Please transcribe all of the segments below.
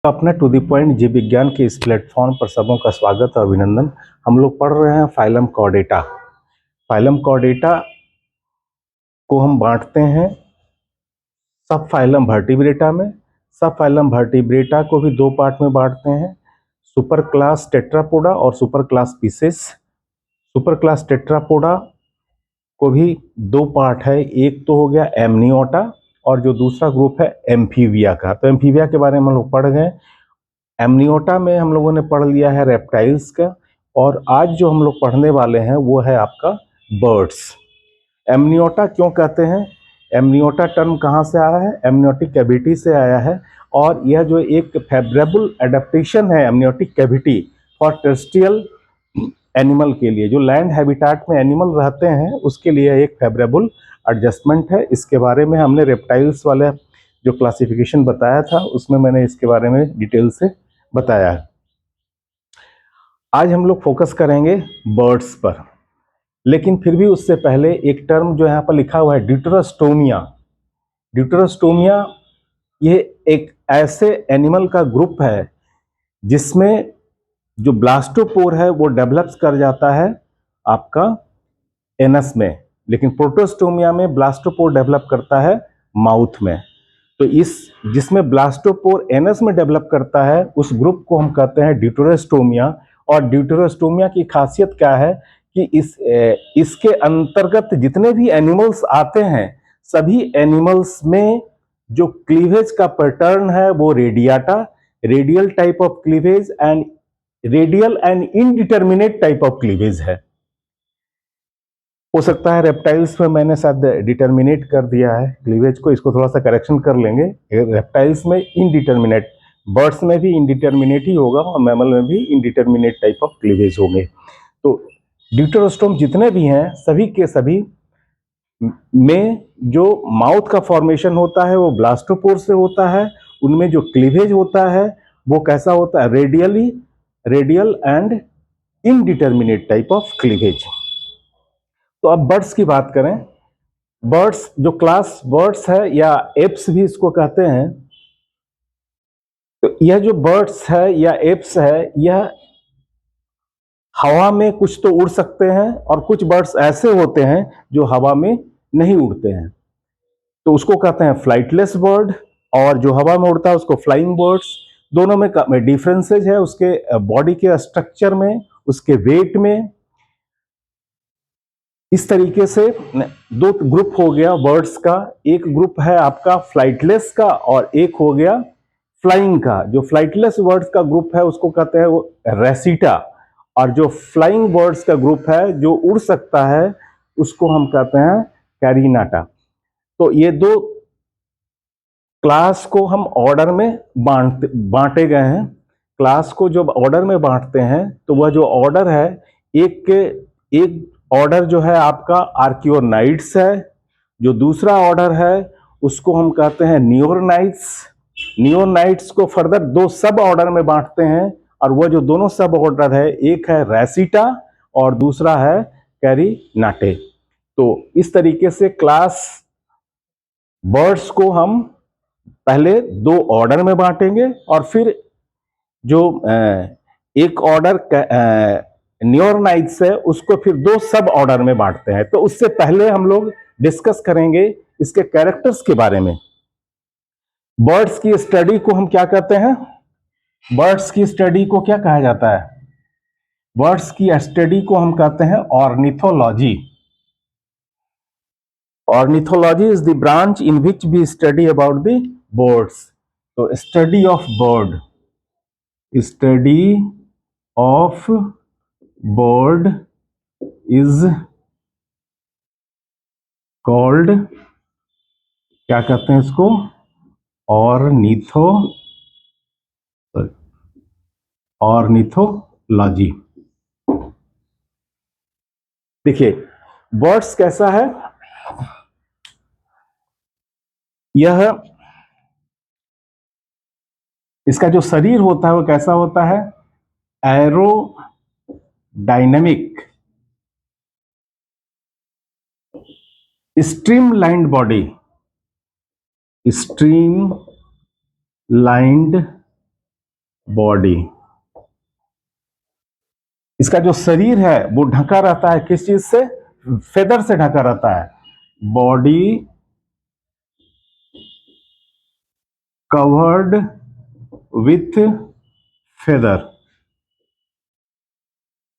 अपना to the point जीव विज्ञान के इस प्लेटफॉर्म पर सबों का स्वागत और अभिनंदन। हम लोग पढ़ रहे हैं फाइलम कॉर्डेटा। फाइलम कॉर्डेटा को हम बांटते हैं सब फाइलम वर्टिब्रेटा में। सब फाइलम वर्टिब्रेटा को भी दो पार्ट में बांटते हैं, सुपर क्लास टेट्रापोडा और super class pieces. Super class Tetrapoda को भी दो पार्ट है, एक तो हो गया एमनियोटा और जो दूसरा ग्रुप है एम्फीबिया का। तो एम्फीबिया के बारे में हम लोग पढ़ गए। एमनियोटा में हम लोगों ने पढ़ लिया है रेप्टाइल्स का, और आज जो हम लोग पढ़ने वाले हैं वो है आपका बर्ड्स। एमनियोटा क्यों कहते हैं? एमनियोटा टर्म कहाँ से आया है? एमनियोटिक कैविटी से आया है। और यह जो एक फेवरेबल एडेप्टेशन है amniotic cavity for terrestrial animal के लिए, जो लैंड हैबिटाट में एनिमल रहते हैं उसके लिए एक फेवरेबल एडजस्टमेंट है। इसके बारे में हमने रेप्टाइल्स वाले जो क्लासिफिकेशन बताया था उसमें मैंने इसके बारे में डिटेल से बताया है। आज हम लोग फोकस करेंगे बर्ड्स पर, लेकिन फिर भी उससे पहले एक टर्म जो यहाँ पर लिखा हुआ है ड्यूटेरोस्टोमिया। ड्यूटेरोस्टोमिया ये एक ऐसे एनिमल का ग्रुप है जिसमें जो ब्लास्टोपोर है वो डेवलप्स कर जाता है आपका एनस में, लेकिन प्रोटोस्टोमिया में ब्लास्टोपोर डेवलप करता है माउथ में। तो इस जिसमें ब्लास्टोपोर एनस में डेवलप करता है उस ग्रुप को हम कहते हैं ड्यूटेरोस्टोमिया। और ड्यूटेरोस्टोमिया की खासियत क्या है कि इसके अंतर्गत जितने भी एनिमल्स आते हैं सभी एनिमल्स में जो क्लीवेज का पैटर्न है वो radiata, radial type of cleavage and radial and indeterminate type of cleavage है। हो सकता है रेप्टाइल्स में मैंने शायद डिटर्मिनेट कर दिया है क्लीवेज को, इसको थोड़ा सा करेक्शन कर लेंगे। रेप्टाइल्स में इनडिटर्मिनेट, बर्ड्स में भी इनडिटर्मिनेट ही होगा और मैमल में भी इनडिटर्मिनेट टाइप ऑफ क्लीवेज होंगे। तो ड्यूटेरोस्टोम जितने भी हैं सभी के सभी में जो माउथ का फॉर्मेशन होता है वो ब्लास्टोपोर से होता है। उनमें जो क्लीवेज होता है वो कैसा होता है? Radial and indeterminate type of cleavage. तो अब बर्ड्स की बात करें। बर्ड्स जो क्लास बर्ड्स है या एप्स भी इसको कहते हैं, तो यह जो बर्ड्स है या एप्स है यह हवा में कुछ तो उड़ सकते हैं और कुछ बर्ड्स ऐसे होते हैं जो हवा में नहीं उड़ते हैं, तो उसको कहते हैं फ्लाइटलेस बर्ड। और जो हवा में उड़ता है उसको फ्लाइंग बर्ड्स। दोनों में डिफरेंसेज है उसके बॉडी के स्ट्रक्चर में, उसके वेट में। इस तरीके से दो ग्रुप हो गया बर्ड्स का। एक ग्रुप है आपका फ्लाइटलेस का और एक हो गया फ्लाइंग का। जो फ्लाइटलेस बर्ड्स का ग्रुप है उसको कहते हैं वो रेसिटा, और जो फ्लाइंग बर्ड्स का ग्रुप है जो उड़ सकता है उसको हम कहते हैं कैरिनाटा। तो ये दो क्लास को हम ऑर्डर में बांटे गए हैं। क्लास को जब ऑर्डर में बांटते हैं तो वह जो ऑर्डर है, एक ऑर्डर जो है आपका आर्कियोनाइट्स है, जो दूसरा ऑर्डर है उसको हम कहते हैं नियोरनाइट्स। नियोरनाइट्स को फर्दर दो सब ऑर्डर में बांटते हैं, और वह जो दोनों सब ऑर्डर है एक है रेसिटा और दूसरा है कैरिनाटे। तो इस तरीके से क्लास बर्ड्स को हम पहले दो ऑर्डर में बांटेंगे और फिर जो एक ऑर्डर नियोरनाइट्स है उसको फिर दो सब ऑर्डर में बांटते हैं। तो उससे पहले हम लोग डिस्कस करेंगे इसके कैरेक्टर्स के बारे में। बर्ड्स की स्टडी को हम क्या कहते हैं? बर्ड्स की स्टडी को क्या कहा जाता है? बर्ड्स की स्टडी को हम कहते हैं ornithology. Ornithology is the branch in which we study about the birds. तो study of bird, study of bird is called, क्या कहते हैं इसको? ऑर्निथोलॉजी। देखिए बर्ड्स कैसा है, यह इसका जो शरीर होता है वो कैसा होता है? Aerodynamic, streamlined body, streamlined body. इसका जो शरीर है वो ढका रहता है किस चीज से? फेदर से ढका रहता है। बॉडी कवर्ड विथ फेदर,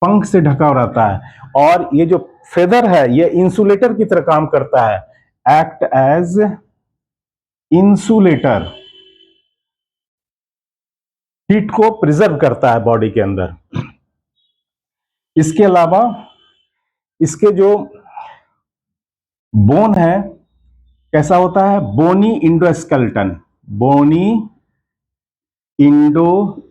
पंख से ढका रहता है। और ये जो फेदर है ये इंसुलेटर की तरह काम करता है, एक्ट एज इंसुलेटर, हीट को प्रिजर्व करता है बॉडी के अंदर। इसके अलावा इसके जो बोन है कैसा होता है? Bony endoskeleton, bony endoskeleton.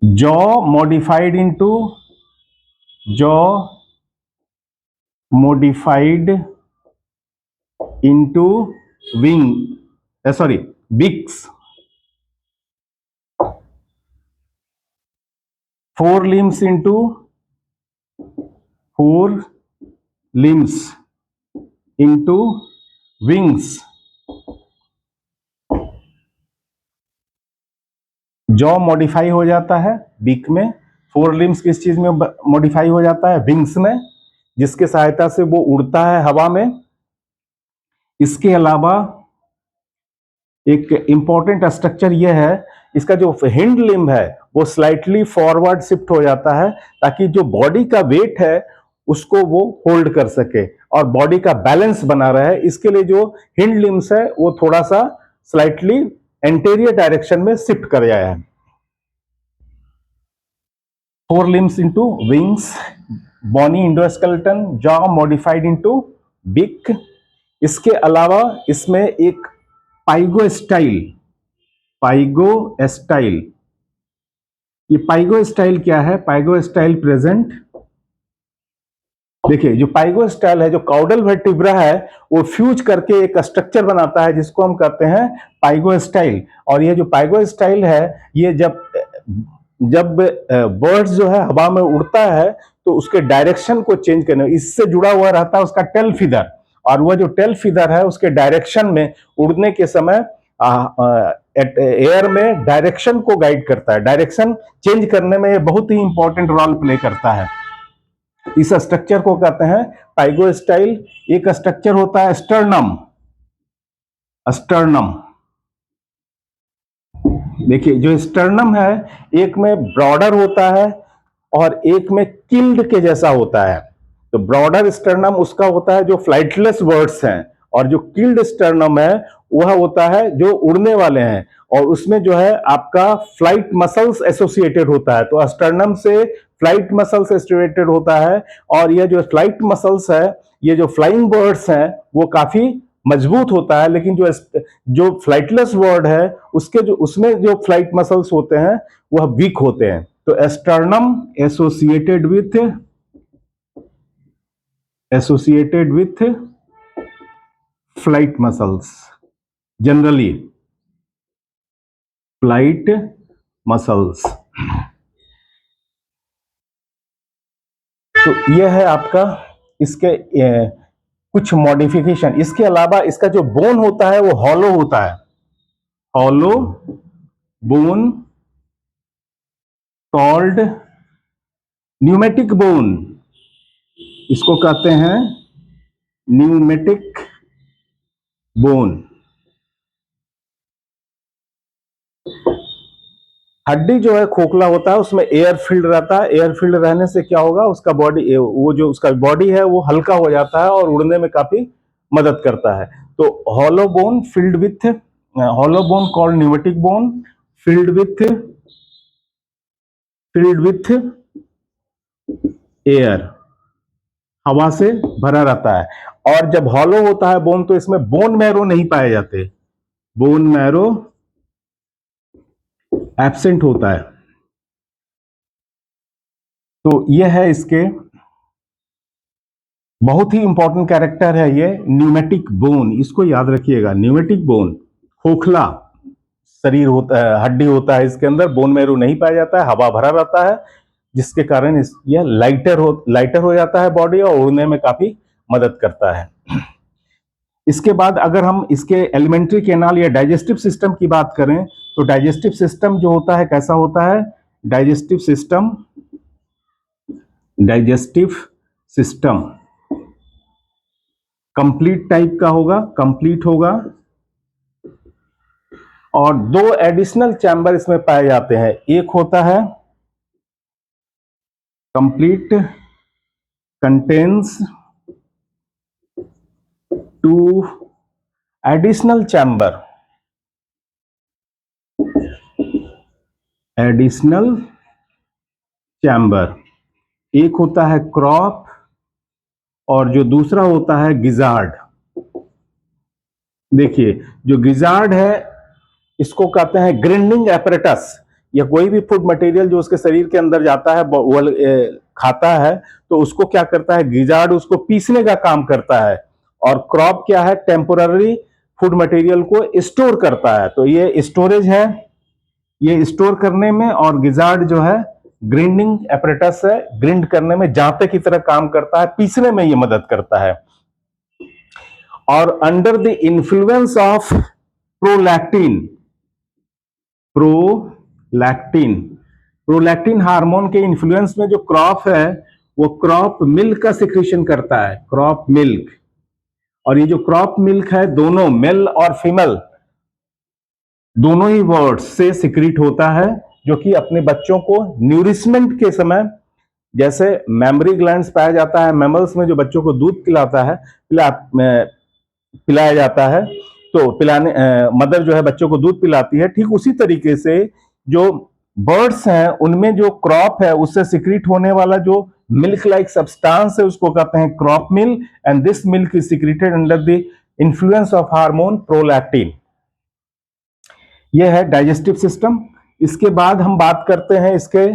Jaw modified into, jaw modified into wing, sorry, beaks. Four limbs into, four limbs into wings. Jaw modify हो जाता है बीक में, फोर लिम्स किस चीज में मॉडिफाई हो जाता है? विंग्स में, जिसके सहायता से वो उड़ता है हवा में। इसके अलावा एक इंपॉर्टेंट स्ट्रक्चर यह है, इसका जो हिंड लिम्ब है वो स्लाइटली फॉरवर्ड शिफ्ट हो जाता है ताकि जो बॉडी का वेट है उसको वो होल्ड कर सके और बॉडी का बैलेंस बना रहे। इसके लिए जो हिंड लिम्स है वो थोड़ा सा स्लाइटली एंटीरियर डायरेक्शन में शिफ्ट कर जाया है। Forelimbs into wings, bony endoskeleton, jaw modified into beak. इसके अलावा इसमें एक पाइगोस्टाइल, पाइगोस्टाइल, ये पाइगोस्टाइल क्या है? पाइगोस्टाइल प्रेजेंट, देखिए जो पाइगोस्टाइल है, जो काउडल वर्टिब्रा है वो फ्यूज करके एक स्ट्रक्चर बनाता है जिसको हम कहते हैं पाइगोस्टाइल। और ये जो पाइगोस्टाइल है ये जब बर्ड्स जो है हवा में उड़ता है तो उसके डायरेक्शन को चेंज करने, इससे जुड़ा हुआ रहता है उसका टेल फीदर, और वह जो टेल फीदर है उसके डायरेक्शन में उड़ने के समय एयर में डायरेक्शन को गाइड करता है, डायरेक्शन चेंज करने में ये बहुत ही इंपॉर्टेंट रोल प्ले करता है। इस स्ट्रक्चर को कहते हैं पाइगोस्टाइल। एक स्ट्रक्चर होता है स्टर्नम, स्टर्नम, देखिए जो स्टर्नम है एक में ब्रॉडर होता है और एक में किल्ड के जैसा होता है। तो ब्रॉडर स्टर्नम उसका होता है जो फ्लाइटलेस बर्ड्स हैं, और जो किल्ड स्टर्नम है वह होता है जो उड़ने वाले हैं, और उसमें जो है आपका फ्लाइट मसल्स एसोसिएटेड होता है। तो स्टर्नम से फ्लाइट मसल्स एसोसिएटेड होता है, और यह जो फ्लाइट मसल्स है, ये जो फ्लाइंग बर्ड्स हैं वो काफी मजबूत होता है, लेकिन जो फ्लाइटलेस बर्ड है उसके जो उसमें जो फ्लाइट मसल्स होते हैं वह वीक होते हैं। तो sternum associated with flight muscles, generally flight muscles. तो यह है आपका इसके कुछ मॉडिफिकेशन। इसके अलावा इसका जो बोन होता है वो हॉलो होता है, hollow bone called pneumatic bone, इसको कहते हैं न्यूमेटिक बोन। हड्डी जो है खोखला होता है, उसमें एयर फील्ड रहता है। एयर फील्ड रहने से क्या होगा, उसका बॉडी, वो जो उसका बॉडी है वो हल्का हो जाता है और उड़ने में काफी मदद करता है। तो hollow bone filled with, hollow bone called pneumatic bone, filled with air, हवा से भरा रहता है। और जब हॉलो होता है बोन तो इसमें बोन मैरो नहीं पाए जाते, बोन मैरो एब्सेंट होता है। तो यह है इसके बहुत ही इंपॉर्टेंट कैरेक्टर है ये न्यूमेटिक बोन, इसको याद रखिएगा। न्यूमेटिक बोन, खोखला शरीर होता है, हड्डी होता है इसके अंदर, बोन मैरो नहीं पाया जाता है, हवा भरा रहता है, जिसके कारण यह लाइटर हो जाता है बॉडी और उड़ने में काफी मदद करता है। इसके बाद अगर हम इसके एलिमेंट्री कैनाल या डाइजेस्टिव सिस्टम की बात करें तो डाइजेस्टिव सिस्टम जो होता है कैसा होता है? डाइजेस्टिव सिस्टम कंप्लीट टाइप का होगा, कंप्लीट होगा, और दो एडिशनल चैम्बर इसमें पाए जाते हैं। एक होता है complete contains two additional chamber, एक होता है क्रॉप और जो दूसरा होता है गिजार्ड। देखिए जो गिजार्ड है इसको कहते हैं ग्राइंडिंग एपरेटस, या कोई भी फूड मटेरियल जो उसके शरीर के अंदर जाता है वो खाता है तो उसको क्या करता है गिजार्ड, उसको पीसने का काम करता है। और क्रॉप क्या है? टेम्पोररी फूड मटेरियल को स्टोर करता है। तो ये स्टोरेज है, ये स्टोर करने में, और गिजार्ड जो है ग्राइंडिंग एपरेटस है, ग्राइंड करने में जांते की तरह काम करता है, पीसने में ये मदद करता है। और under the influence of prolactin hormone के इन्फ्लुएंस में जो क्रॉप है वो क्रॉप मिल्क का सिक्रीशन करता है, क्रॉप मिल्क। और ये जो क्रॉप मिल्क है दोनों मेल और फीमेल दोनों ही वर्ड्स से सिक्रीट होता है, जो कि अपने बच्चों को न्यूरिशमेंट के समय, जैसे मेमरी ग्लैंड्स पाया जाता है मैमल्स में जो बच्चों को दूध पिलाता है, पिलाया जाता है, तो मदर जो है बच्चों को दूध पिलाती है, ठीक उसी तरीके से जो बर्ड्स हैं उनमें जो क्रॉप है उससे सिक्रीट होने वाला जो मिल्क लाइक सब्सटेंस है उसको कहते हैं crop milk, and this milk is secreted under the influence of hormone prolactin. यह है डाइजेस्टिव सिस्टम। इसके बाद हम बात करते हैं इसके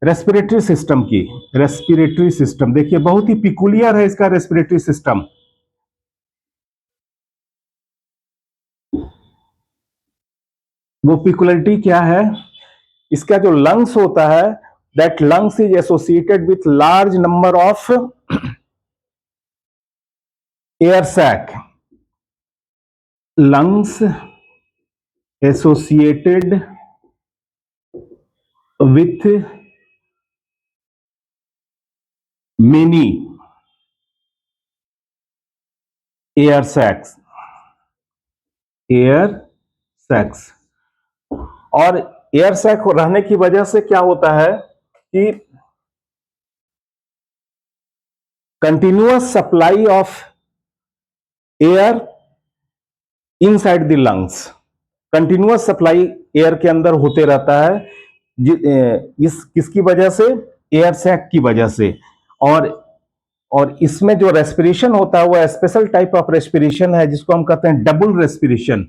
रेस्पिरेटरी सिस्टम की। रेस्पिरेटरी सिस्टम देखिए बहुत ही पिकुलियर है इसका रेस्पिरेटरी सिस्टम। वो पिकुलरिटी क्या है? इसका जो लंग्स होता है, that lungs is associated with large number of air sac. Lungs associated with many air sacs, और एयर सैक रहने की वजह से क्या होता है कि continuous supply of air inside the lungs, continuous supply air के अंदर होते रहता है, इस किसकी वजह से? एयर सैक की वजह से। और इसमें जो रेस्पिरेशन होता है वो स्पेशल टाइप ऑफ रेस्पिरेशन है जिसको हम कहते हैं डबल रेस्पिरेशन।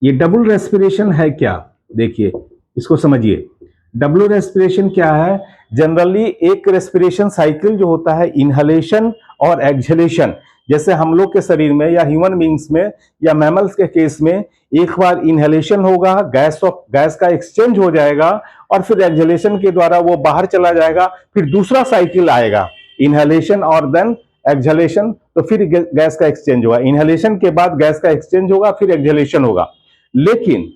ये डबल रेस्पिरेशन है क्या? देखिए इसको समझिए। डबल रेस्पिरेशन क्या है? जनरली एक रेस्पिरेशन साइकिल जो होता है इनहलेशन और एक्सहेलेशन, जैसे हम लोग के शरीर में या ह्यूमन बींग्स में या मैमल्स के केस में एक बार इनहेलेशन होगा, गैस का एक्सचेंज हो जाएगा, और फिर एक्सहेलेशन के द्वारा वो बाहर चला जाएगा, फिर दूसरा साइकिल आएगा इनहेलेशन और देन एक्सहेलेशन, तो फिर गैस का एक्सचेंज होगा। इनहेलेशन के बाद गैस का एक्सचेंज होगा, फिर एक्सहेलेशन होगा। लेकिन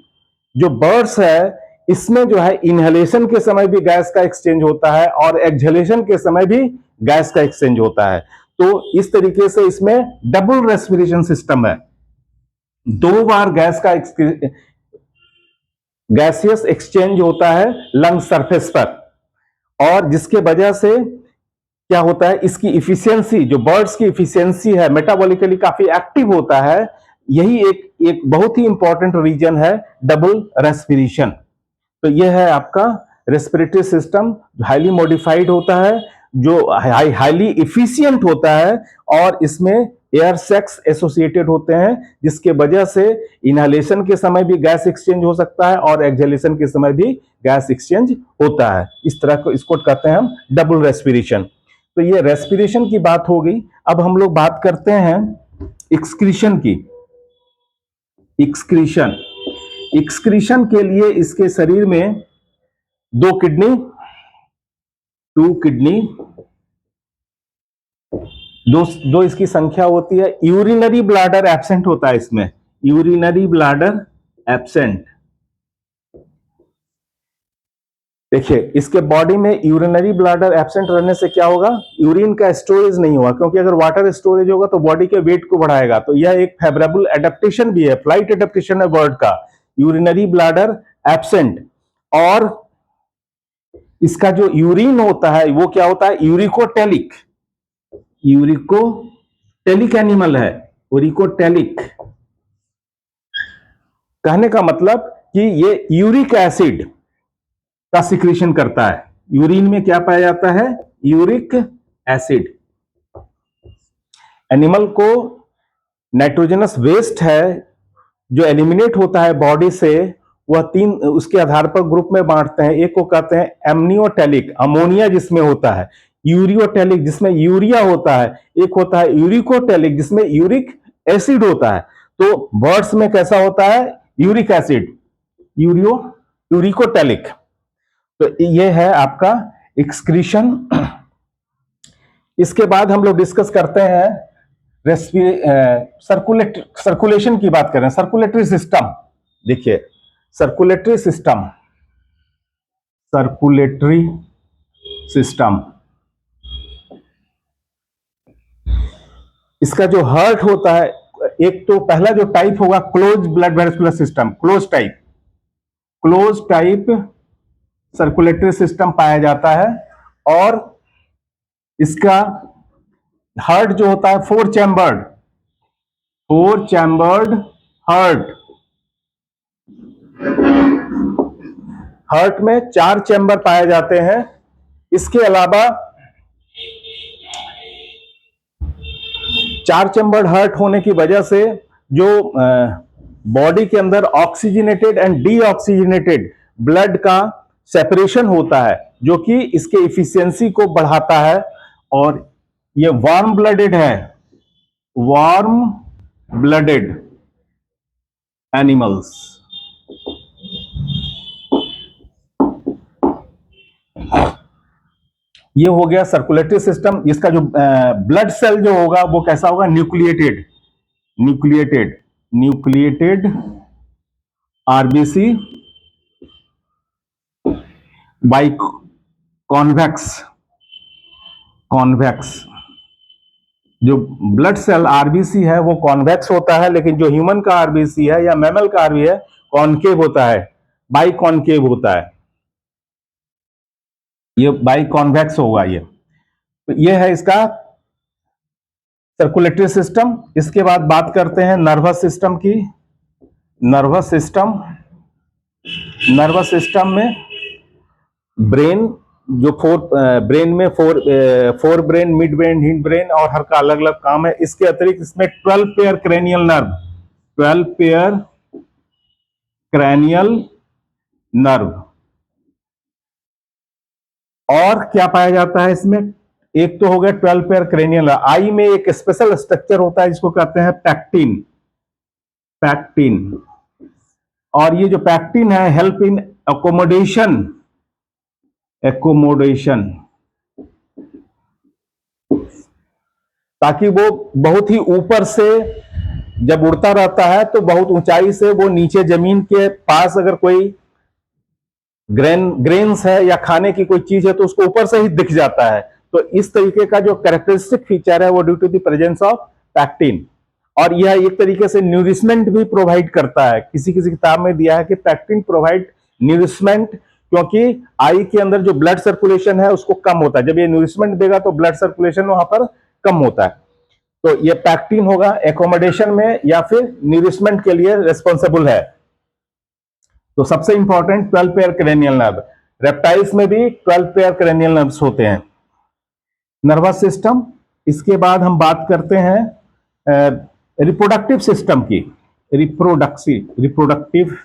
जो बर्ड्स है इसमें जो है इनहेलेशन के समय भी गैस का एक्सचेंज होता है और एक्सहेलेशन के समय भी गैस का एक्सचेंज होता है। तो इस तरीके से इसमें डबल रेस्पिरेशन सिस्टम है, दो बार गैसियस एक्सचेंज होता है लंग सरफेस पर, और जिसके वजह से क्या होता है इसकी इफिशियंसी, जो बर्ड्स की इफिशियंसी है, मेटाबॉलिकली काफी एक्टिव होता है। यही एक बहुत ही इंपॉर्टेंट रीजन है डबल रेस्पिरेशन। तो यह है आपका रेस्पिरेटरी सिस्टम, हाईली मॉडिफाइड होता है, जो हाईली इफिशियंट होता है, और इसमें एयर सैक्स एसोसिएटेड होते हैं, जिसके वजह से इनहेलेशन के समय भी गैस एक्सचेंज हो सकता है और एक्सहेलेशन के समय भी गैस एक्सचेंज होता है। इस तरह को इसको कहते हैं हम डबल रेस्पिरेशन। तो ये रेस्पिरेशन की बात हो गई। अब हम लोग बात करते हैं एक्सक्रीशन की। एक्सक्रीशन के लिए इसके शरीर में टू किडनी दो दो इसकी संख्या होती है। यूरिनरी ब्लैडर एब्सेंट होता है इसमें, यूरिनरी ब्लैडर एब्सेंट। देखिए इसके बॉडी में यूरिनरी ब्लैडर एब्सेंट रहने से क्या होगा, यूरिन का स्टोरेज नहीं होगा, क्योंकि अगर वाटर स्टोरेज होगा तो बॉडी के वेट को बढ़ाएगा। तो यह एक फेवरेबल एडेप्टेशन भी है, फ्लाइट एडेप्टेशन है बर्ड का, यूरिनरी ब्लैडर एब्सेंट। और इसका जो यूरिन होता है वो क्या होता है, यूरिकोटेलिक, यूरिकोटेलिक एनिमल है, यूरिकोटेलिक। कहने का मतलब कि ये यूरिक एसिड का सिक्रीशन करता है। यूरिन में क्या पाया जाता है, यूरिक एसिड। एनिमल को नाइट्रोजनस वेस्ट है जो एलिमिनेट होता है बॉडी से, वह तीन उसके आधार पर ग्रुप में बांटते हैं। एक को कहते हैं एमनियोटेलिक, अमोनिया जिसमें होता है, यूरियोटेलिक जिसमें यूरिया होता है, एक होता है यूरिकोटेलिक जिसमें यूरिक एसिड होता है। तो बर्ड्स में कैसा होता है, यूरिक एसिड, यूरिकोटेलिक। तो ये है आपका एक्सक्रीशन। इसके बाद हम लोग डिस्कस करते हैं सर्कुलेशन की बात करें, सर्कुलेटरी सिस्टम। देखिए सर्कुलेटरी सिस्टम, सर्कुलेटरी सिस्टम, इसका जो हार्ट होता है, एक तो पहला जो टाइप होगा close blood vascular system, close type circulatory system पाया जाता है। और इसका हार्ट जो होता है फोर चैम्बर्ड हार्ट, हार्ट में 4 चैम्बर पाए जाते हैं। इसके अलावा 4 चैम्बर्ड हार्ट होने की वजह से जो बॉडी के अंदर ऑक्सीजनेटेड एंड डीऑक्सीजनेटेड ब्लड का सेपरेशन होता है, जो कि इसके इफिशियंसी को बढ़ाता है। और ये वार्म ब्लडेड है, वार्म ब्लडेड एनिमल्स। ये हो गया सर्कुलेटरी सिस्टम। इसका जो ब्लड सेल जो होगा वो कैसा होगा, न्यूक्लिएटेड आरबीसी बाई कॉन्वेक्स। जो ब्लड सेल आरबीसी है वो कॉन्वेक्स होता है, लेकिन जो ह्यूमन का आरबीसी है या मैमल का आरबी है कॉनकेव होता है, बाई कॉनकेव होता है, ये बाई कॉन्वेक्स होगा। ये है इसका सर्कुलेटरी सिस्टम। इसके बाद बात करते हैं नर्वस सिस्टम की। नर्वस सिस्टम में ब्रेन, जो ब्रेन में fore brain, mid brain, hind brain और हर का अलग अलग काम है। इसके अतिरिक्त इसमें 12 pair cranial nerve, 12 pair cranial nerve. और क्या पाया जाता है इसमें, एक तो हो गया 12 पेयर क्रेनियल नर्व। आई में एक स्पेशल स्ट्रक्चर होता है जिसको कहते हैं पैक्टिन। और ये जो पैक्टिन है हेल्प इन एकोमोडेशन, ताकि वो बहुत ही ऊपर से जब उड़ता रहता है तो बहुत ऊंचाई से वो नीचे जमीन के पास अगर कोई ग्रेन्स है या खाने की कोई चीज है तो उसको ऊपर से ही दिख जाता है। तो इस तरीके का जो कैरेक्टरिस्टिक फीचर है वो due to the presence of pectin. और यह एक तरीके से न्यूरिशमेंट भी प्रोवाइड करता है। किसी किसी किताब में दिया है कि पैक्टिन प्रोवाइड न्यूरिशमेंट, क्योंकि आई के अंदर जो ब्लड सर्कुलेशन है उसको कम होता है। जब ये न्यूरिशमेंट देगा तो ब्लड सर्कुलेशन वहां पर कम होता है। तो ये पैक्टिन होगा एकोमोडेशन में या फिर न्यूरिशमेंट के लिए रिस्पॉन्सिबल है। तो सबसे important 12 pair cranial nerve. Reptiles में भी 12 पेयर क्रेनियल नर्व्स होते हैं। Nervous system. इसके बाद हम बात करते हैं रिप्रोडक्टिव सिस्टम की। रिप्रोडक्टिव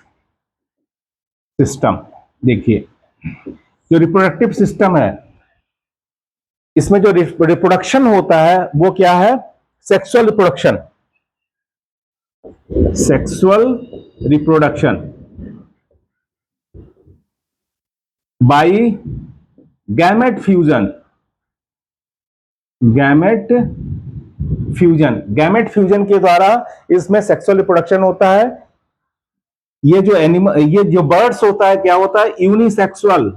सिस्टम, देखिए जो रिप्रोडक्टिव सिस्टम है इसमें जो रिप्रोडक्शन होता है वो क्या है, sexual reproduction by gamete fusion, fusion, gamete fusion के द्वारा इसमें सेक्सुअल रिप्रोडक्शन होता है। ये जो बर्ड्स होता है क्या होता है, यूनिसेक्सुअल।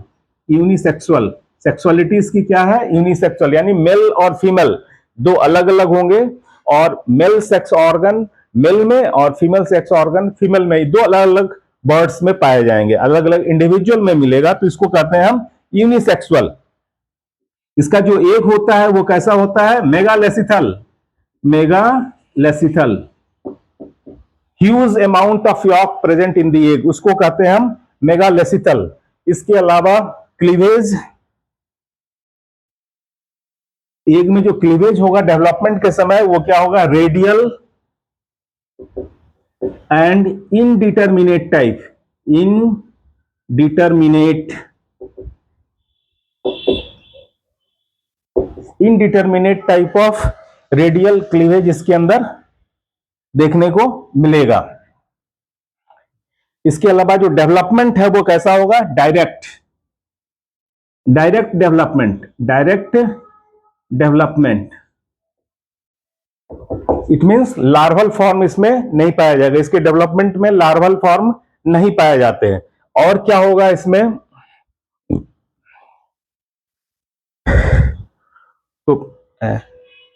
यूनिसेक्सुअल सेक्सुअलिटी इसकी क्या है, यूनिसेक्सुअल, यानी मेल और फीमेल दो अलग अलग होंगे, और मेल सेक्स ऑर्गन मेल में और फीमेल सेक्स ऑर्गन फीमेल में, दो अलग अलग बर्ड्स में पाए जाएंगे, अलग अलग इंडिविजुअल में मिलेगा, तो इसको कहते हैं हम यूनिसेक्सुअल। इसका जो एग होता है वो कैसा होता है, megalecithal. Megalecithal, huge amount of yolk present in the egg, उसको कहते हैं हम मेगालेसिथल। इसके अलावा क्लीवेज, एग में जो क्लीवेज होगा डेवलपमेंट के समय वो क्या होगा, radial and indeterminate type. Indeterminate type of radial cleavage इसके अंदर देखने को मिलेगा। इसके अलावा जो डेवलपमेंट है वो कैसा होगा, direct development. It means larval form इसमें नहीं पाया जाएगा, इसके डेवलपमेंट में लार्वल फॉर्म नहीं पाए जाते हैं। और क्या होगा इसमें, तो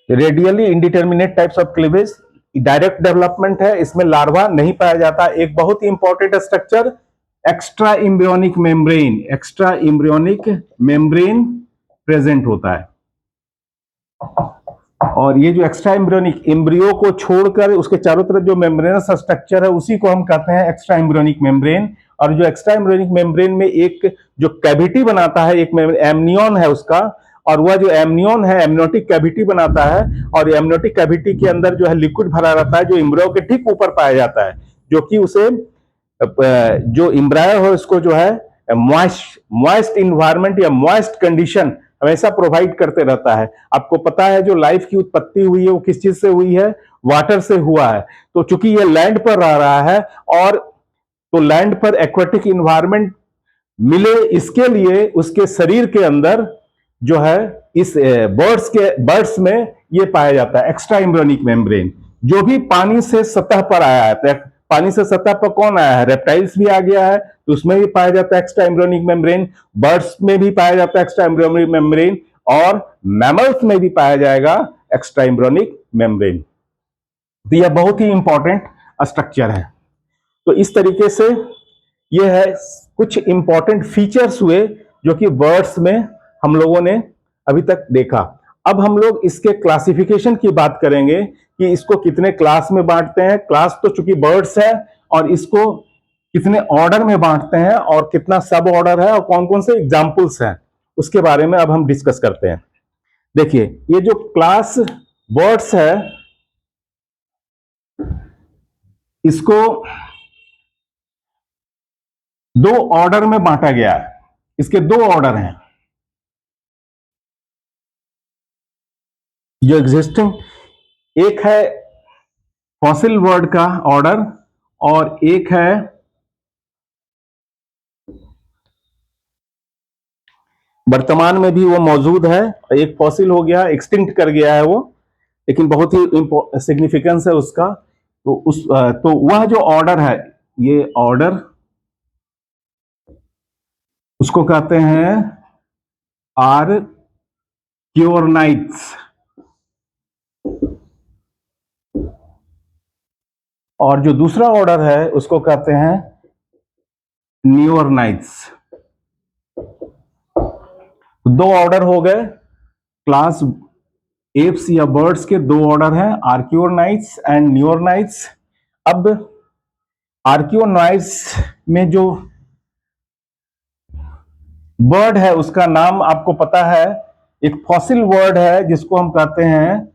radially indeterminate types of cleavage, direct development है, इसमें लार्वा नहीं पाया जाता। एक बहुत ही important structure extra embryonic membrane present होता है। और ये जो एक्स्ट्रा इम्ब्रियोनिक, इम्ब्रियो को छोड़कर उसके चारों तरफ जो मेम्ब्रेनस स्ट्रक्चर है उसी को हम कहते हैं एक्स्ट्रा इम्ब्रियोनिक मेम्ब्रेन। और जो एक्स्ट्रा इम्ब्रियोनिक मेम्ब्रेन में एक जो कैविटी बनाता है, एक एमनियन है उसका, और वह जो एमनियन है एमनियोटिक कैविटी बनाता है, और एमनियोटिक कैविटी के अंदर जो है लिक्विड भरा रहता है जो इम्ब्रियो के ठीक ऊपर पाया जाता है, जो कि उसे जो इम्ब्रायो है उसको जो है मॉइस्ट इन्वायरमेंट या मॉइस्ट कंडीशन हमेशा प्रोवाइड करते रहता है। आपको पता है जो लाइफ की उत्पत्ति हुई है वो किस चीज से हुई है, वाटर से हुआ है। तो चूंकि ये लैंड पर रह रहा है, और तो लैंड पर एक्वेटिक इन्वायरमेंट मिले, इसके लिए उसके शरीर के अंदर जो है इस बर्ड्स में ये पाया जाता है एक्स्ट्रा इम्ब्रियोनिक मेम्ब्रेन। जो भी पानी से सतह पर आया है, पानी से सतह पर कौन आया है, रेप्टाइल्स भी आ गया है, तो उसमें भी पाया जाता है एक्स्ट्रा एम्ब्रियोनिक मेम्ब्रेन, बर्ड्स में भी पाया जाता है एक्स्ट्रा एम्ब्रियोनिक मेम्ब्रेन, और मैमल्स में भी पाया जाएगा एक्स्ट्रा एम्ब्रियोनिक मेम्ब्रेन। तो यह बहुत ही इंपॉर्टेंट स्ट्रक्चर है। तो इस तरीके से यह है कुछ इंपॉर्टेंट फीचर्स हुए जो कि बर्ड्स में हम लोगों ने अभी तक देखा। अब हम लोग इसके क्लासिफिकेशन की बात करेंगे कि इसको कितने क्लास में बांटते हैं। क्लास तो चूंकि बर्ड्स है, और इसको कितने ऑर्डर में बांटते हैं और कितना सब ऑर्डर है और कौन कौन से एग्जाम्पल्स हैं, उसके बारे में अब हम डिस्कस करते हैं। देखिए, ये जो क्लास बर्ड्स है इसको दो ऑर्डर में बांटा गया है। इसके दो ऑर्डर हैं जो एग्जिस्टिंग, एक है फॉसिल वर्ड का ऑर्डर और एक है वर्तमान में भी वो मौजूद है। एक फॉसिल हो गया, एक्सटिंक्ट कर गया है वो, लेकिन बहुत ही सिग्निफिकेंस है उसका। तो वह जो ऑर्डर है, ये ऑर्डर उसको कहते हैं आर्क्योरनाइट्स, और जो दूसरा ऑर्डर है उसको कहते हैं न्यूरनाइट्स। दो ऑर्डर हो गए, क्लास एप्स या बर्ड्स के दो ऑर्डर हैं, आर्क्योरनाइट्स एंड न्यूरनाइट्स। अब आर्क्योरनाइट्स में जो बर्ड है उसका नाम आपको पता है, एक फॉसिल वर्ड है जिसको हम कहते हैं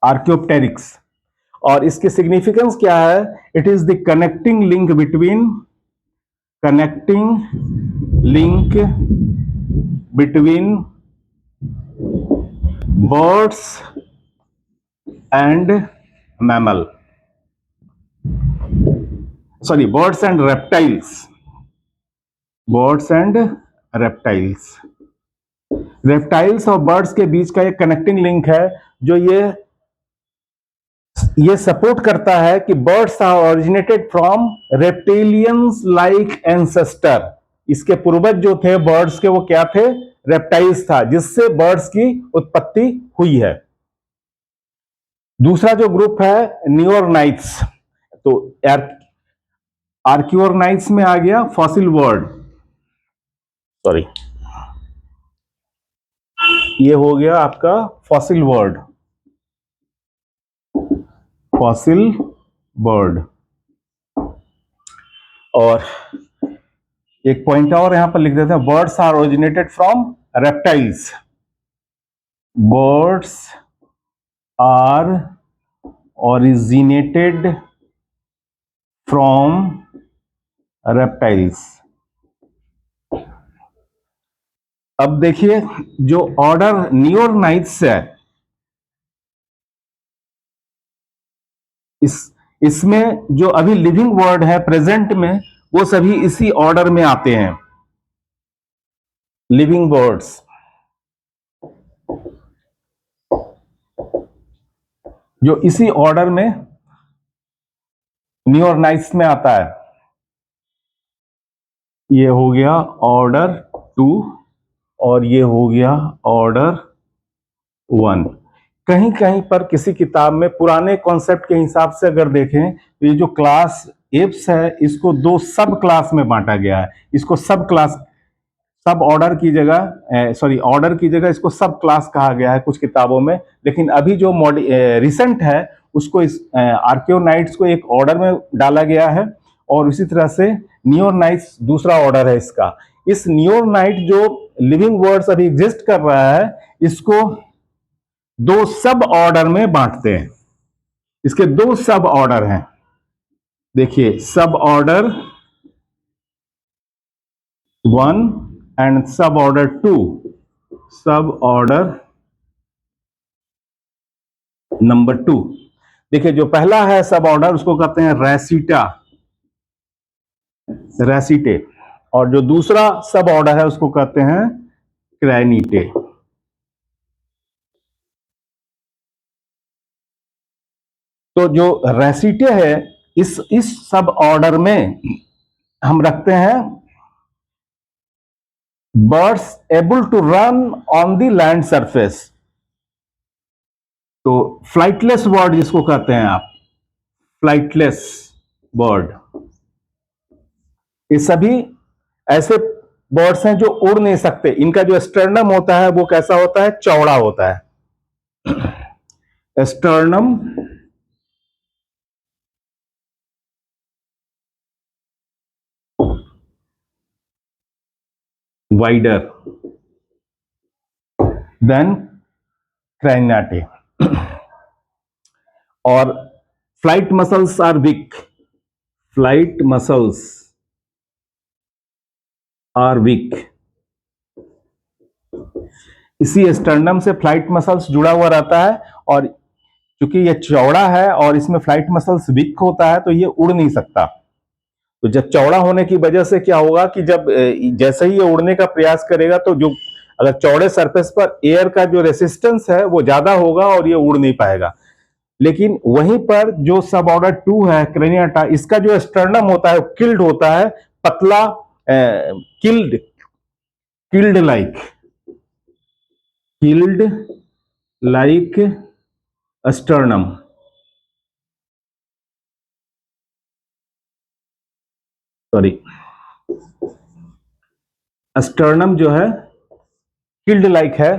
आर्क्योप्टेरिक्स। और इसके सिग्निफिकेंस क्या है, it is the connecting link between birds and mammal, sorry, birds and reptiles. Reptiles और बर्ड्स के बीच का एक कनेक्टिंग लिंक है जो ये सपोर्ट करता है कि birds are originated from reptilians like ancestor. इसके पूर्वज जो थे बर्ड्स के, वो क्या थे? रेप्टाइल्स था, जिससे बर्ड्स की उत्पत्ति हुई है। दूसरा जो ग्रुप है नियोरनाइट्स, तो आर्कियोरनाइट्स में आ गया फॉसिल वर्ड, सॉरी, ये हो गया आपका फॉसिल वर्ड, फॉसिल बर्ड। और एक पॉइंट और यहां पर लिख देते हैं, birds are originated from reptiles. Birds are originated from reptiles. अब देखिए, जो ऑर्डर नियोरनाइट्स है, इसमें जो अभी लिविंग वर्ड है प्रेजेंट में, वो सभी इसी ऑर्डर में आते हैं, लिविंग वर्ड्स। जो इसी ऑर्डर में नियोरनाइट्स में आता है। ये हो गया ऑर्डर 2 और ये हो गया ऑर्डर 1। कहीं कहीं पर किसी किताब में पुराने कॉन्सेप्ट के हिसाब से अगर देखें तो ये जो क्लास एप्स है, इसको 2 सब क्लास में बांटा गया है। इसको सब क्लास, सब ऑर्डर की जगह, सॉरी, ऑर्डर की जगह इसको सब क्लास कहा गया है कुछ किताबों में। लेकिन अभी जो रिसेंट है, उसको इस आर्कियोनाइट्स को एक ऑर्डर में डाला गया है, और इसी तरह से नियोरनाइट्स दूसरा ऑर्डर है इसका। इस नियोरनाइट जो लिविंग वर्ड्स अभी एग्जिस्ट कर रहा है, इसको 2 सब ऑर्डर में बांटते हैं। इसके 2 सब ऑर्डर हैं, देखिए, सब ऑर्डर 1 एंड सब ऑर्डर 2। सब ऑर्डर नंबर 2, देखिए, जो पहला है सब ऑर्डर, उसको कहते हैं रेसिटा, रेसिटे, और जो दूसरा सब ऑर्डर है उसको कहते हैं क्रैनीटे। तो जो रेसिटे है, इस सब ऑर्डर में हम रखते हैं birds able to run on the land surface. तो फ्लाइटलेस बर्ड जिसको कहते हैं आप, फ्लाइटलेस बर्ड, ये सभी ऐसे बर्ड्स हैं जो उड़ नहीं सकते। इनका जो स्टर्नम होता है वो कैसा होता है? चौड़ा होता है। Sternum wider than Carinatae. और flight muscles are weak, flight muscles are weak. इसी स्टर्नम से फ्लाइट मसल्स जुड़ा हुआ रहता है, और क्योंकि ये चौड़ा है और इसमें फ्लाइट मसल्स वीक होता है, तो ये उड़ नहीं सकता। तो जब चौड़ा होने की वजह से क्या होगा कि जब जैसे ही ये उड़ने का प्रयास करेगा, तो जो अगर चौड़े सरफेस पर एयर का जो रेसिस्टेंस है वो ज्यादा होगा और ये उड़ नहीं पाएगा। लेकिन वहीं पर जो सब ऑर्डर 2 है क्रैनियाटा, इसका जो स्टर्नम होता है किल्ड होता है, पतला, killed, killed like, killed like sternum. Sorry, sternum जो है किल्ड लाइक है,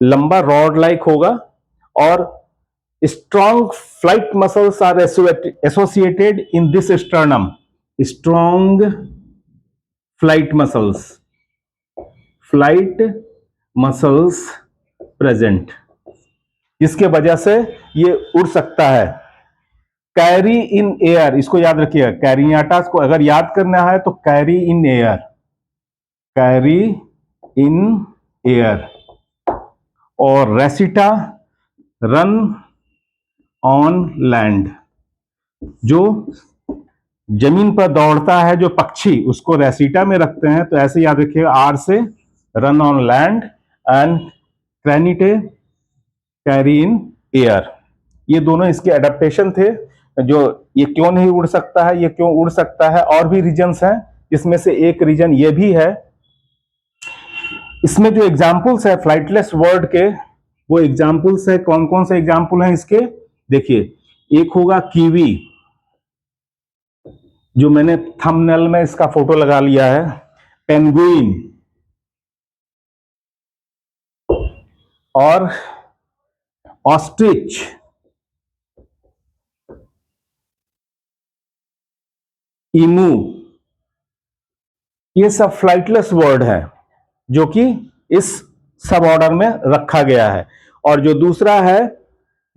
लंबा रॉड लाइक होगा, और strong flight muscles are associated in this sternum. Strong flight muscles, flight muscles present, जिसके वजह से ये उड़ सकता है। कैरी इन एयर, इसको याद रखिएगा, कैरियाटास को अगर याद करना है तो carry in air, carry in air. और रेसिटा रन ऑन लैंड, जो जमीन पर दौड़ता है जो पक्षी, उसको रेसिटा में रखते हैं। तो ऐसे याद रखिएगा, आर से run on land and Carinatae carry in air. ये दोनों इसके एडेप्टेशन थे। जो ये क्यों नहीं उड़ सकता है, ये क्यों उड़ सकता है, और भी रीजंस हैं। इसमें से एक रीजन ये भी है। इसमें जो एग्जाम्पल्स है फ्लाइटलेस वर्ड के, वो एग्जाम्पल्स है, कौन कौन से एग्जाम्पल हैं इसके, देखिए। एक होगा कीवी, जो मैंने थंबनेल में इसका फोटो लगा लिया है। पेंगुइन और ऑस्ट्रिच, ईमू, ये सब फ्लाइटलेस वर्ड है जो कि इस सब ऑर्डर में रखा गया है। और जो दूसरा है,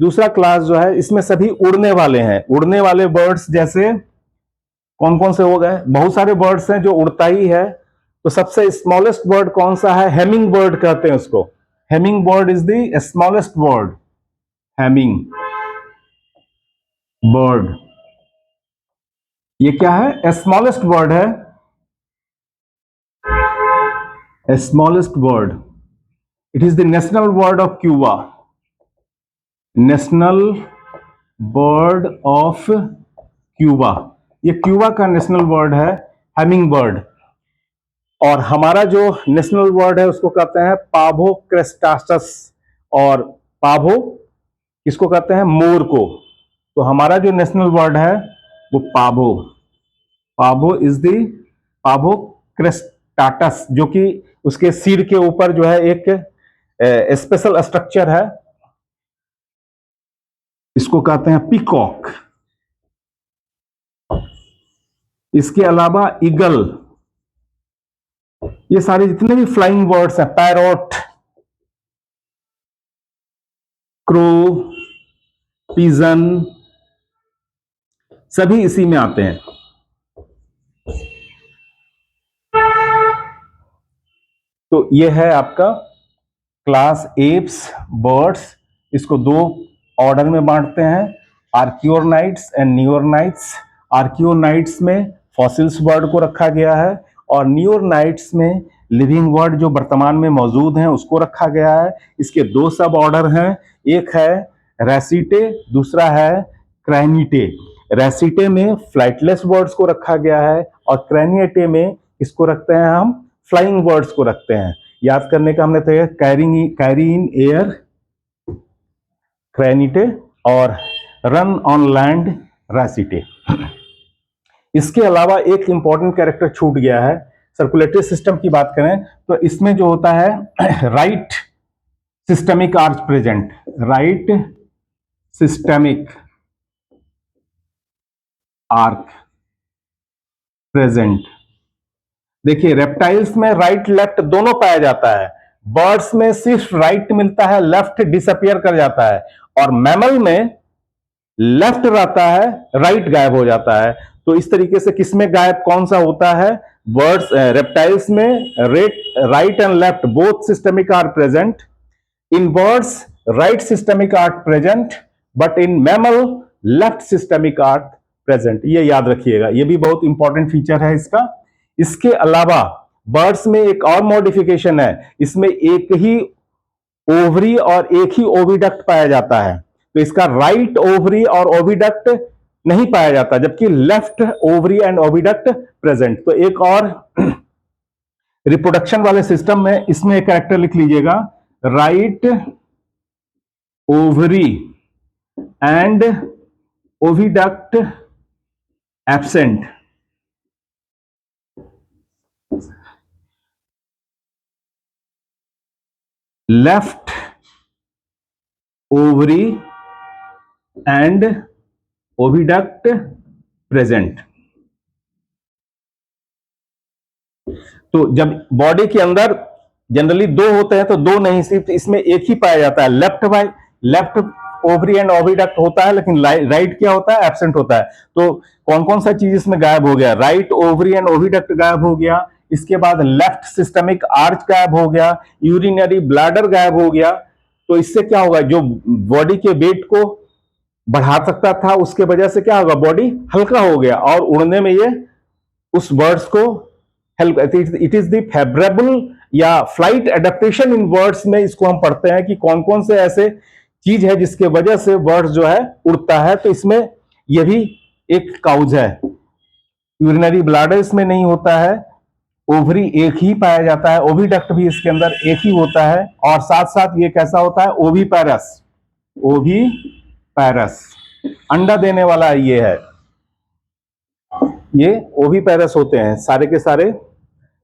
दूसरा क्लास जो है, इसमें सभी उड़ने वाले हैं। उड़ने वाले बर्ड्स जैसे कौन कौन से हो गए, बहुत सारे बर्ड्स हैं जो उड़ता ही है। तो सबसे स्मॉलेस्ट बर्ड कौन सा है, हेमिंग बर्ड कहते हैं उसको। Humming bird is the smallest bird, humming bird. ये क्या है, स्मॉलेस्ट बर्ड है, smallest bird. It is the national bird of Cuba, national bird of Cuba. ये क्यूबा का नेशनल बर्ड है, हेमिंग बर्ड। और हमारा जो नेशनल बर्ड है उसको कहते हैं पाभो क्रेस्टासस। और पाभो किसको कहते हैं, मोर को। तो हमारा जो नेशनल बर्ड है वो पाभो, पाभो इज द पाभो क्रेस्टाटस, जो कि उसके सिर के ऊपर जो है एक स्पेशल स्ट्रक्चर है, इसको कहते हैं पीकॉक। इसके अलावा ईगल, ये सारे जितने भी फ्लाइंग बर्ड्स हैं, पैरोट, क्रो, पिजन, सभी इसी में आते हैं। तो ये है आपका क्लास एप्स बर्ड्स। इसको दो ऑर्डर में बांटते हैं, आर्कियोनाइट्स एंड नियोरनाइट्स। आर्कियोनाइट्स में फॉसिल्स बर्ड को रखा गया है, और नियोरनाइट्स में लिविंग बर्ड जो वर्तमान में मौजूद हैं उसको रखा गया है। इसके दो सब ऑर्डर हैं, एक है रेसिटे, दूसरा है क्रैनिटे। रेसिटे में फ्लाइटलेस बर्ड्स को रखा गया है, और क्रैनिटे में इसको रखते हैं हम, फ्लाइंग बर्ड्स को रखते हैं। याद करने का हमने तय, कैरी इन एयर क्रैनिटे और रन ऑन लैंड रेसिटे। इसके अलावा एक इंपॉर्टेंट कैरेक्टर छूट गया है। सर्कुलेटरी सिस्टम की बात करें तो इसमें जो होता है right systemic arch present, right systemic arch present. देखिए रेप्टाइल्स में राइट लेफ्ट दोनों पाया जाता है, बर्ड्स में सिर्फ राइट मिलता है, लेफ्ट डिसअपियर कर जाता है, और मैमल में लेफ्ट रहता है, राइट गायब हो जाता है। तो इस तरीके से किसमें गायब कौन सा होता है, बर्ड्स रेप्टाइल्स में right and left both systemic are present. In birds right systemic arch present, but in mammal left systemic arch present. ये याद रखिएगा, ये भी बहुत इंपॉर्टेंट फीचर है इसका। इसके अलावा बर्ड्स में एक और मॉडिफिकेशन है, इसमें एक ही ओवरी और एक ही ओविडक्ट पाया जाता है। तो इसका राइट ओवरी और ओविडक्ट नहीं पाया जाता, जबकि left ovary and oviduct present. तो एक और रिप्रोडक्शन वाले सिस्टम में इसमें एक कैरेक्टर लिख लीजिएगा, right ovary and oviduct absent. Left ovary and oviduct present. तो जब बॉडी के अंदर जनरली दो होते हैं, तो दो नहीं, सिर्फ इसमें एक ही पाया जाता है। लेफ्ट ओवरी एंड ओविडक्ट होता है, लेकिन राइट क्या होता है, एब्सेंट होता है। तो कौन कौन सा चीज इसमें गायब हो गया, राइट ओवरी एंड ओविडक्ट गायब हो गया, इसके बाद लेफ्ट सिस्टमिक आर्च गायब हो गया, यूरिनरी ब्लैडर गायब हो गया। तो इससे क्या होगा, जो बॉडी के वेट को बढ़ा सकता था, उसके वजह से क्या होगा, बॉडी हल्का हो गया और उड़ने में ये उस बर्ड्स को help. It is the favourable या फ्लाइट एडेप्टेशन इन बर्ड्स में इसको हम पढ़ते हैं कि कौन कौन से ऐसे चीज है जिसके वजह से बर्ड्स जो है उड़ता है। तो इसमें यह भी एक काउज है। यूरिनरी ब्लैडर इसमें नहीं होता है, ओवरी एक ही पाया जाता है, ओविडक्ट भी इसके अंदर एक ही होता है, और साथ साथ ये कैसा होता है, ओवीपैरस। ओवीपैरस अंडा देने वाला ये है, ये ओवीपैरस होते हैं। सारे के सारे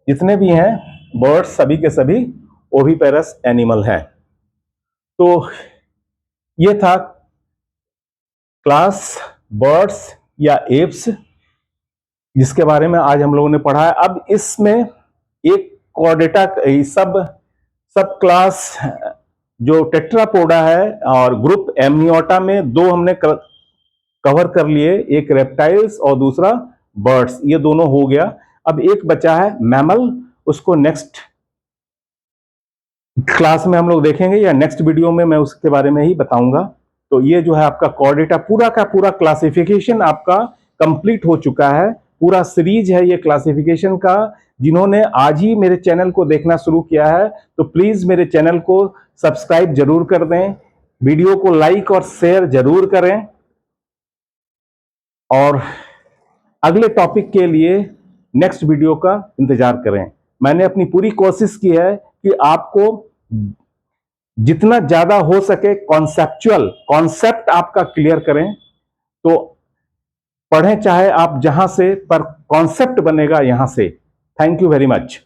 जितने भी हैं बर्ड्स सभी के सभी ओवीपैरस एनिमल हैं। तो ये था क्लास बर्ड्स या एप्स जिसके बारे में आज हम लोगों ने पढ़ा है। अब इसमें एक कॉर्डेटा सब क्लास जो टेट्रापोडा है और ग्रुप एमनियोटा में दो हमने कवर कर लिए, एक रेप्टाइल्स और दूसरा बर्ड्स, ये दोनों हो गया। अब एक बचा है मैमल, उसको नेक्स्ट क्लास में हम लोग देखेंगे या नेक्स्ट वीडियो में मैं उसके बारे में ही बताऊंगा। तो ये जो है आपका कॉर्डेटा पूरा का पूरा क्लासिफिकेशन आपका कंप्लीट हो चुका है। पूरा सीरीज है ये क्लासिफिकेशन का। जिन्होंने आज ही मेरे चैनल को देखना शुरू किया है तो प्लीज मेरे चैनल को सब्सक्राइब जरूर कर दें, वीडियो को लाइक और शेयर जरूर करें, और अगले टॉपिक के लिए नेक्स्ट वीडियो का इंतजार करें। मैंने अपनी पूरी कोशिश की है कि आपको जितना ज्यादा हो सके कॉन्सेप्ट आपका क्लियर करें। तो पढ़ें चाहे आप जहां से, पर कॉन्सेप्ट बनेगा यहां से। Thank you very much.